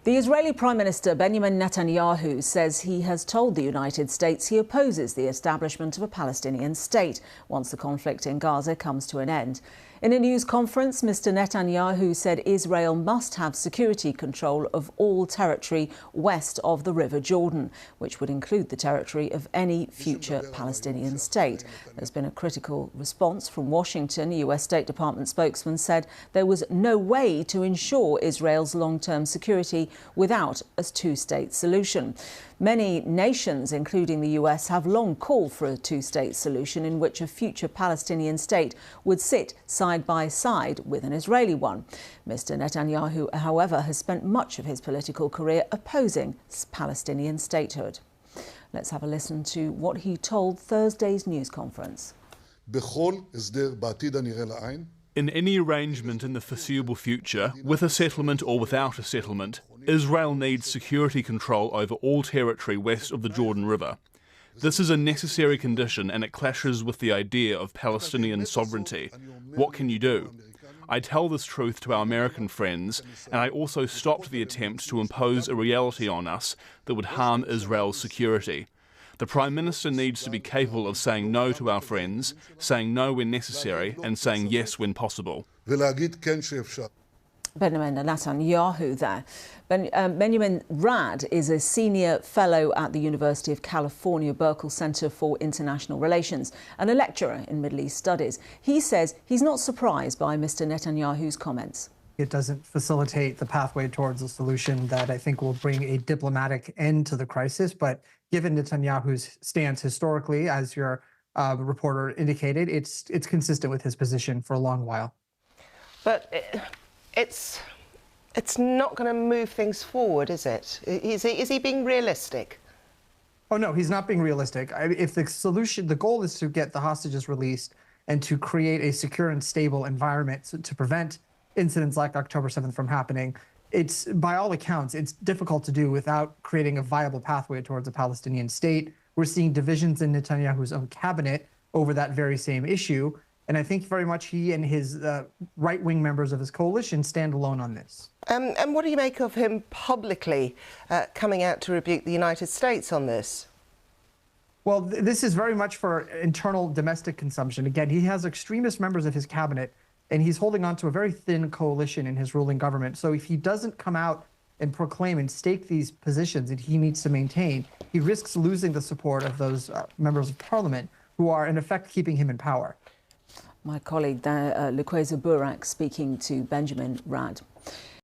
The Israeli Prime Minister Benjamin Netanyahu says he has told the United States he opposes the establishment of a Palestinian state once the conflict in Gaza comes to an end. In a news conference, Mr. Netanyahu said Israel must have security control of all territory west of the River Jordan, which would include the territory of any future Palestinian state. There's been a critical response from Washington. A US State Department spokesman said there was no way to ensure Israel's long-term security without a two-state solution. Many nations, including the US, have long called for a two-state solution in which a future Palestinian state would sit side by side with an Israeli one. Mr. Netanyahu, however, has spent much of his political career opposing Palestinian statehood. Let's have a listen to what he told Thursday's news conference. In any arrangement in the foreseeable future, with a settlement or without a settlement, Israel needs security control over all territory west of the Jordan River. This is a necessary condition and it clashes with the idea of Palestinian sovereignty. What can you do? I tell this truth to our American friends, and I also stopped the attempt to impose a reality on us that would harm Israel's security. The Prime Minister needs to be capable of saying no to our friends, saying no when necessary, and saying yes when possible. Benjamin Netanyahu there. Benjamin Rad is a senior fellow at the University of California Berkeley Center for International Relations and a lecturer in Middle East Studies. He says he's not surprised by Mr. Netanyahu's comments. It doesn't facilitate the pathway towards a solution that I think will bring a diplomatic end to the crisis. But given Netanyahu's stance historically, as your reporter indicated, it's consistent with his position for a long while. But it's not going to move things forward, is it? Is he being realistic? Oh, no, he's not being realistic. If the goal is to get the hostages released and to create a secure and stable environment to prevent incidents like October 7th from happening, it's, by all accounts, it's difficult to do without creating a viable pathway towards a Palestinian state. We're seeing divisions in Netanyahu's own cabinet over that very same issue. And I think very much he and his right-wing members of his coalition stand alone on this. And what do you make of him publicly coming out to rebuke the United States on this? Well, this is very much for internal domestic consumption. Again, he has extremist members of his cabinet, and he's holding on to a very thin coalition in his ruling government. So if he doesn't come out and proclaim and stake these positions that he needs to maintain, he risks losing the support of those members of parliament who are, in effect, keeping him in power. My colleague there, Lukweza Burak, speaking to Benjamin Rad.